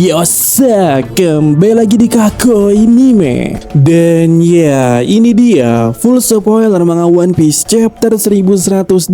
Yosa, kembali lagi di Kakoi Anime. Dan ya, ini dia full spoiler manga One Piece chapter 1187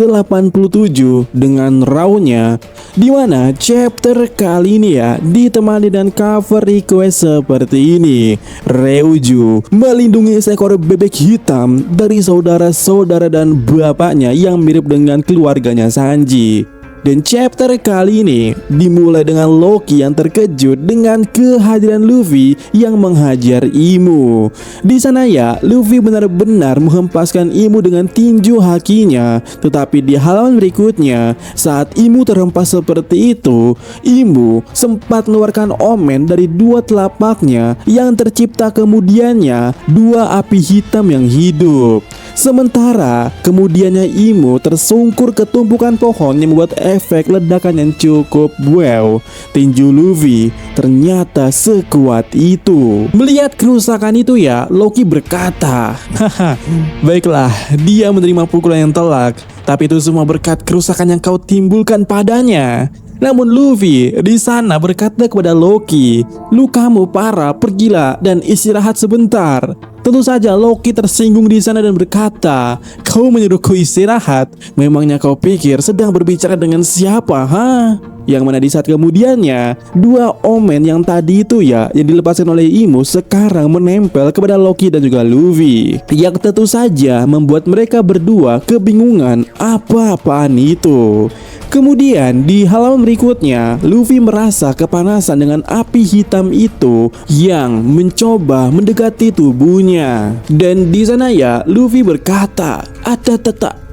dengan raw-nya, dimana chapter kali ini ya ditemani dengan cover request seperti ini. Ryuju melindungi seekor bebek hitam dari saudara-saudara dan bapaknya yang mirip dengan keluarganya Sanji. Dan chapter kali ini dimulai dengan Loki yang terkejut dengan kehadiran Luffy yang menghajar Imu. Di sana ya, Luffy benar-benar menghempaskan Imu dengan tinju hakinya. Tetapi di halaman berikutnya, saat Imu terhempas seperti itu, Imu sempat mengeluarkan omen dari dua telapaknya yang tercipta kemudiannya dua api hitam yang hidup. Sementara kemudiannya Imu tersungkur ke tumpukan pohon yang membuat efek ledakan yang cukup wow. Tinju Luffy ternyata sekuat itu. Melihat kerusakan itu ya, Loki berkata, haha, baiklah, dia menerima pukulan yang telak, tapi itu semua berkat kerusakan yang kau timbulkan padanya. Namun Luffy di sana berkata kepada Loki, "Lukamu parah, pergilah dan istirahat sebentar." Tentu saja Loki tersinggung di sana dan berkata, "Kau menyuruhku istirahat? Memangnya kau pikir sedang berbicara dengan siapa, ha?" Yang mana di saat kemudiannya, dua omen yang tadi itu ya yang dilepaskan oleh Imu sekarang menempel kepada Loki dan juga Luffy, yang tentu saja membuat mereka berdua kebingungan apa-apaan itu. Kemudian di halaman berikutnya, Luffy merasa kepanasan dengan api hitam itu yang mencoba mendekati tubuhnya. Dan di sana ya, Luffy berkata, "Ada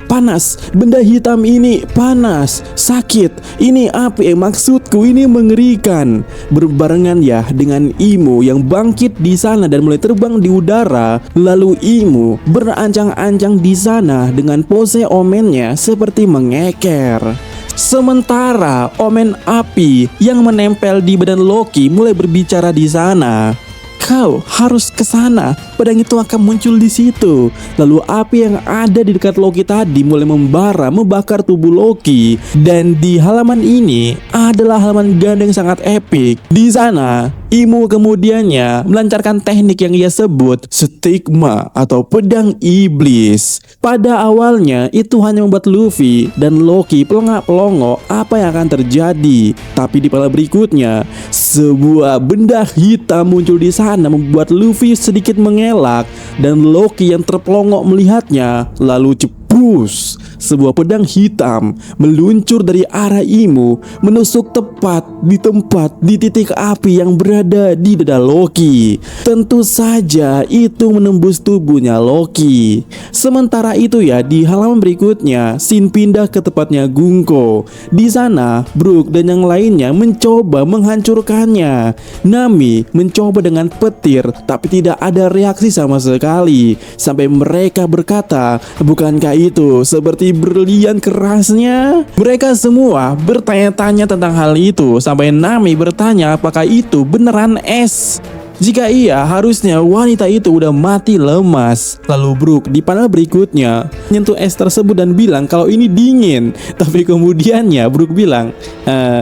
panas, benda hitam ini panas, sakit, ini api, maksudku ini mengerikan." Berbarengan ya dengan Imu yang bangkit di sana dan mulai terbang di udara. Lalu Imu berancang-ancang di sana dengan pose omennya seperti mengeker. Sementara omen api yang menempel di badan Loki mulai berbicara di sana. "Kau harus ke sana, pedang itu akan muncul di situ." Lalu api yang ada di dekat Loki tadi mulai membara, membakar tubuh Loki. Dan di halaman ini adalah halaman ganda yang sangat epik. Di sana Imu kemudiannya melancarkan teknik yang ia sebut stigma atau pedang iblis. Pada awalnya itu hanya membuat Luffy dan Loki pelongok-pelongo apa yang akan terjadi. Tapi di panel berikutnya, sebuah benda hitam muncul di sana membuat Luffy sedikit mengelak dan Loki yang terpelongok melihatnya. Lalu jebus, sebuah pedang hitam meluncur dari arah Imu, menusuk tepat di tempat di titik api yang berada di dada Loki. Tentu saja itu menembus tubuhnya Loki. Sementara itu ya, di halaman berikutnya, scene pindah ke tempatnya Gunko. Di sana Brook dan yang lainnya mencoba menghancurkannya. Nami mencoba dengan petir, tapi tidak ada reaksi sama sekali. Sampai mereka berkata, "Bukankah itu seperti berlian kerasnya?" Mereka semua bertanya-tanya tentang hal itu, sampai Nami bertanya apakah itu beneran es. Jika iya, harusnya wanita itu udah mati lemas. Lalu Brook di panel berikutnya menyentuh es tersebut dan bilang kalau ini dingin. Tapi kemudiannya Brook bilang,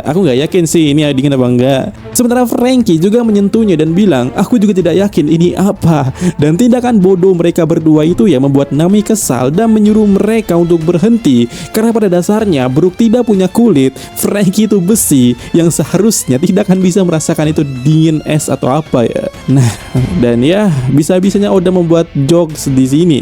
"Aku gak yakin sih ini dingin apa enggak." Sementara Franky juga menyentuhnya dan bilang, "Aku juga tidak yakin ini apa." Dan tindakan bodoh mereka berdua itu ya membuat Nami kesal dan menyuruh mereka untuk berhenti. Karena pada dasarnya Brook tidak punya kulit, Franky itu besi yang seharusnya tidak akan bisa merasakan itu dingin es atau apa ya. Nah, dan ya bisa-bisanya Oda membuat jokes di sini.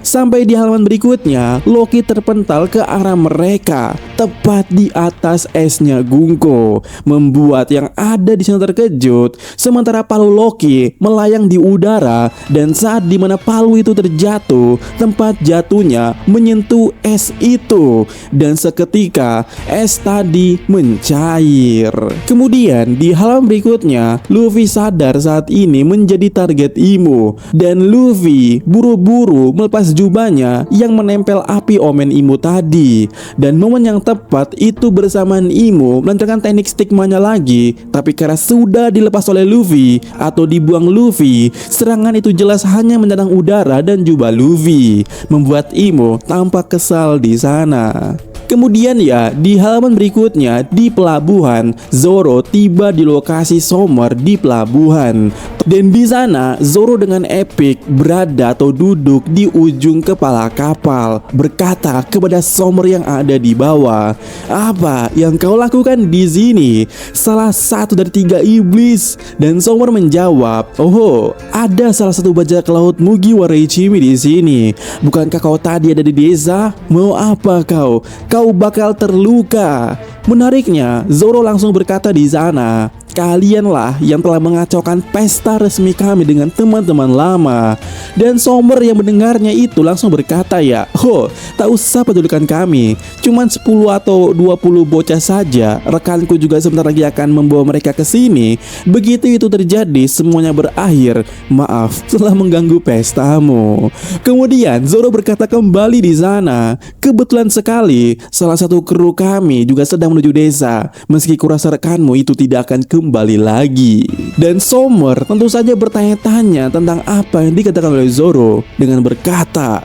Sampai di halaman berikutnya, Loki terpental ke arah mereka, tepat di atas esnya Gunko, membuat yang ada di sana terkejut. Sementara palu Loki melayang di udara, dan saat dimana palu itu terjatuh, tempat jatuhnya menyentuh es itu, dan seketika es tadi mencair. Kemudian di halaman berikutnya, Luffy sadar saat ini menjadi target Imu, dan Luffy buru-buru melepas jubahnya yang menempel api omen Imu tadi. Dan momen yang tepat itu bersamaan Imu melancarkan teknik stigmanya lagi. Tapi karena sudah dilepas oleh Luffy atau dibuang Luffy, serangan itu jelas hanya menyerang udara dan jubah Luffy, membuat Imu tampak kesal di sana. Kemudian ya, di halaman berikutnya di pelabuhan, Zoro tiba di lokasi Summer di pelabuhan. Dan di sana Zoro dengan epic berada atau duduk di ujung kepala kapal, berkata kepada Summer yang ada di bawah, "Apa yang kau lakukan di sini? Salah satu dari 3 iblis." Dan Summer menjawab, "Oh, ada salah satu bajak laut Mugiwara Ichimi di sini. Bukankah kau tadi ada di desa? Mau apa kau? Kau bakal terluka." Menariknya, Zoro langsung berkata di sana, "Kalianlah yang telah mengacaukan pesta resmi kami dengan teman-teman lama." Dan Summer yang mendengarnya itu langsung berkata, "Ya, tak usah pedulikan kami. Cuman 10 atau 20 bocah saja. Rekanku juga sebentar lagi akan membawa mereka ke sini. Begitu itu terjadi, semuanya berakhir. Maaf telah mengganggu pestamu." Kemudian Zoro berkata kembali di sana, "Kebetulan sekali salah satu kru kami juga sedang menuju desa. Meski kurasa rekanmu itu tidak akan kembali lagi." Dan Summer tentu saja bertanya-tanya tentang apa yang dikatakan oleh Zoro dengan berkata,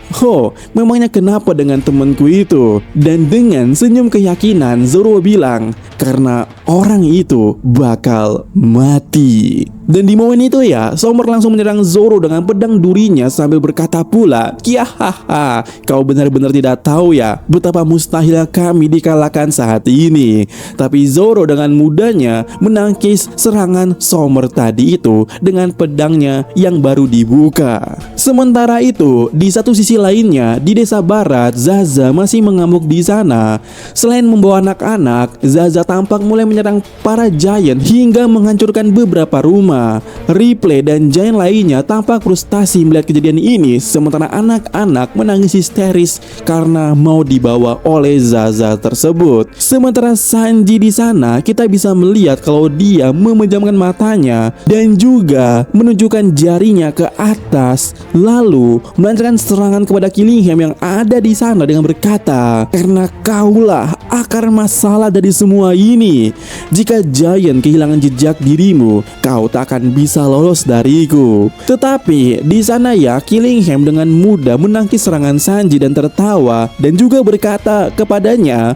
memangnya kenapa dengan temanku itu?" Dan dengan senyum keyakinan Zoro bilang, "Karena orang itu bakal mati." Dan di momen itu ya, Summer langsung menyerang Zoro dengan pedang durinya sambil berkata pula, "Kiahaha, kau benar-benar tidak tahu ya betapa mustahilnya kami dikalahkan saat ini." Tapi Zoro dengan mudahnya menangkis serangan Summer tadi itu dengan pedangnya yang baru dibuka. Sementara itu, di satu sisi lainnya, di desa barat, Zaza masih mengamuk di sana. Selain membawa anak-anak, Zaza tampak mulai menyerang para giant hingga menghancurkan beberapa rumah. Ripley dan giant lainnya tampak frustasi melihat kejadian ini, sementara anak-anak menangis histeris karena mau dibawa oleh Zaza tersebut. Sementara Sanji di sana, kita bisa melihat kalau dia memejamkan matanya dan juga menunjukkan jarinya ke atas, lalu melancarkan serangan kepada Killingham yang ada di sana dengan berkata, "Karena kaulah akar masalah dari semua ini. Jika giant kehilangan jejak dirimu, kau tak akan bisa lolos dariku." Tetapi di sana ya, Killingham dengan mudah menangkis serangan Sanji dan tertawa dan juga berkata kepadanya,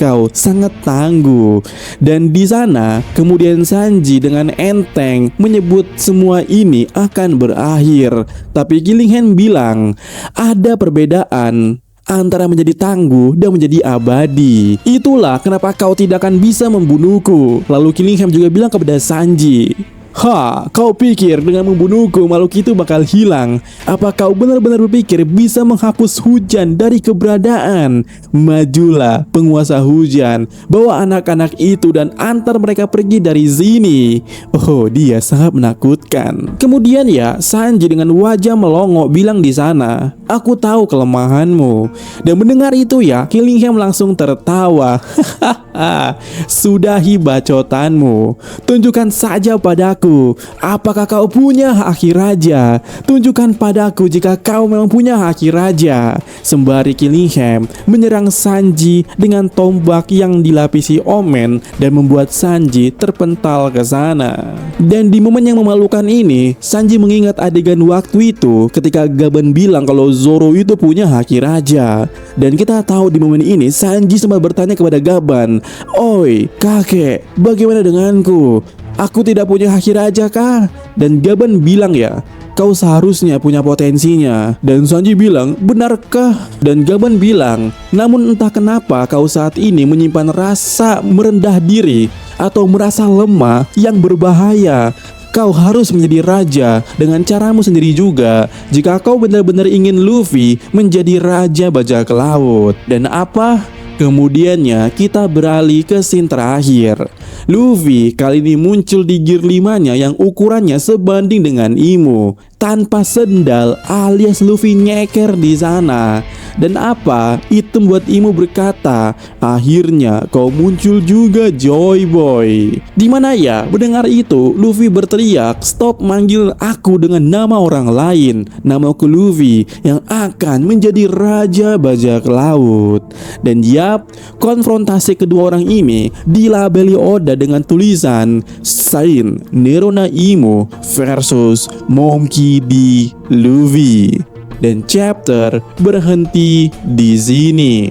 "Kau sangat tangguh." Dan di sana kemudian Sanji dengan enteng menyebut semua ini akan berakhir. Tapi Killingham bilang, "Ada perbedaan antara menjadi tangguh dan menjadi abadi. Itulah kenapa kau tidak akan bisa membunuhku." Lalu Killingham juga bilang kepada Sanji, "Kau pikir dengan membunuhku makhluk itu bakal hilang? Apa kau benar-benar berpikir bisa menghapus hujan dari keberadaan? Majulah penguasa hujan, bawa anak-anak itu dan antar mereka pergi dari sini." Dia sangat menakutkan. Kemudian ya, Sanji dengan wajah melongo bilang di sana, "Aku tahu kelemahanmu." Dan mendengar itu ya, Killingham langsung tertawa. "Sudahi bacotanmu. Tunjukkan saja padaku, apakah kau punya haki raja? Tunjukkan padaku jika kau memang punya haki raja." Sembari Killingham menyerang Sanji dengan tombak yang dilapisi omen dan membuat Sanji terpental ke sana. Dan di momen yang memalukan ini, Sanji mengingat adegan waktu itu ketika Gaban bilang kalau Zoro itu punya haki raja. Dan kita tahu di momen ini Sanji sempat bertanya kepada Gaban, "Oi kakek, bagaimana denganku? Aku tidak punya haki raja kah?" Dan Gaban bilang, "Ya, kau seharusnya punya potensinya." Dan Sanji bilang, "Benarkah?" Dan Gaban bilang, "Namun entah kenapa kau saat ini menyimpan rasa merendah diri atau merasa lemah yang berbahaya. Kau harus menjadi raja dengan caramu sendiri juga jika kau benar-benar ingin Luffy menjadi raja bajak laut." Dan apa? Kemudiannya kita beralih ke scene terakhir. Luffy kali ini muncul di gear 5-nya yang ukurannya sebanding dengan Imo, tanpa sendal alias Luffy nyeker di sana. Dan apa? Itu membuat Imo berkata, "Akhirnya kau muncul juga, Joy Boy." Dimana ya, mendengar itu Luffy berteriak, "Stop manggil aku dengan nama orang lain. Namaku Luffy yang akan menjadi raja bajak laut." Dan yap, konfrontasi kedua orang ini dilabeli Oda dengan tulisan Sain Nerona Imo versus Monkey D. Luffy. Dan chapter berhenti di sini.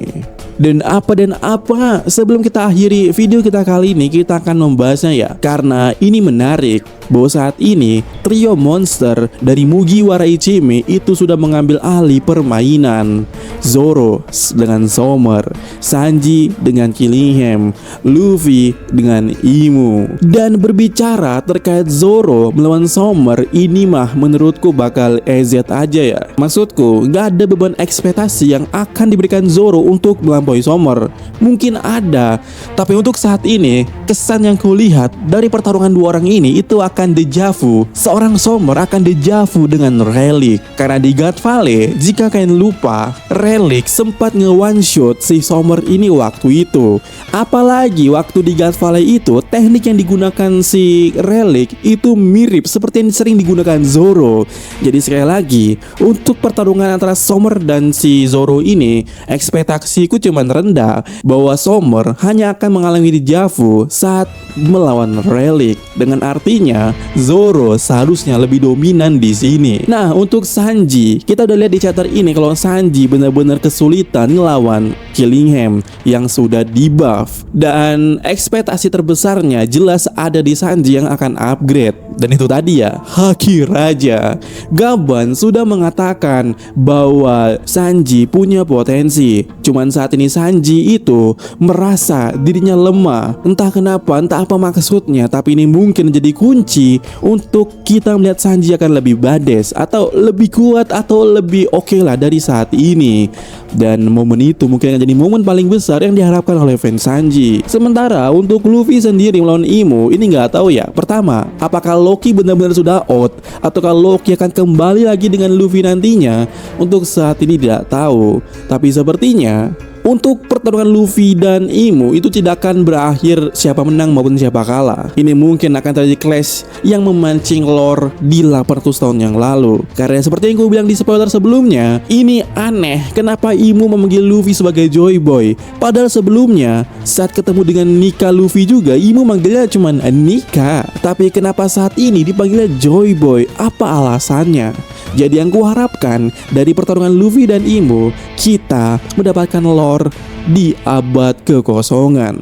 Dan apa sebelum kita akhiri video kita kali ini, kita akan membahasnya ya, karena ini menarik bahwa saat ini trio monster dari Mugiwara Ichime itu sudah mengambil alih permainan. Zoro dengan Summer, Sanji dengan Killingham, Luffy dengan Imu. Dan berbicara terkait Zoro melawan Summer, ini mah menurutku bakal EZ aja ya. Maksudku gak ada beban ekspektasi yang akan diberikan Zoro untuk melampaui Summer. Mungkin ada, tapi untuk saat ini kesan yang kulihat dari pertarungan dua orang ini itu akan dejavu. Seorang Summer akan dejavu dengan Relic, karena di God Valley, jika kalian lupa, Relic sempat nge-one shot si Summer ini waktu itu. Apalagi waktu di God Valley itu, teknik yang digunakan si Relic itu mirip seperti yang sering digunakan Zoro. Jadi sekali lagi, untuk pertarungan antara Summer dan si Zoro ini, ekspektasiku cuman rendah bahwa Summer hanya akan mengalami dejavu saat melawan Relic. Dengan artinya Zoro seharusnya lebih dominan di sini. Nah, untuk Sanji, kita udah lihat di chapter ini kalau Sanji benar-benar kesulitan ngelawan Killingham yang sudah di-buff. Dan ekspektasi terbesarnya jelas ada di Sanji yang akan upgrade. Dan itu tadi ya, Haki Raja. Gaban sudah mengatakan bahwa Sanji punya potensi. Cuman saat ini Sanji itu merasa dirinya lemah. Entah kenapa, entah apa maksudnya, tapi ini mungkin jadi kunci untuk kita melihat Sanji akan lebih badass atau lebih kuat atau lebih oke lah dari saat ini. Dan momen itu mungkin akan jadi momen paling besar yang diharapkan oleh fans Sanji. Sementara untuk Luffy sendiri melawan Imu, ini nggak tahu ya. Pertama, apakah Loki benar-benar sudah out ataukah Loki akan kembali lagi dengan Luffy nantinya? Untuk saat ini tidak tahu. Tapi sepertinya untuk pertarungan Luffy dan Imu itu tidak akan berakhir siapa menang maupun siapa kalah. Ini mungkin akan terjadi clash yang memancing lore di 800 tahun yang lalu. Karena seperti yang gue bilang di spoiler sebelumnya, ini aneh kenapa Imu memanggil Luffy sebagai Joy Boy. Padahal sebelumnya saat ketemu dengan Nika Luffy juga, Imu manggilnya cuman Nika. Tapi kenapa saat ini dipanggilnya Joy Boy? Apa alasannya? Jadi yang kuharapkan dari pertarungan Luffy dan Imu, kita mendapatkan lore di abad kekosongan.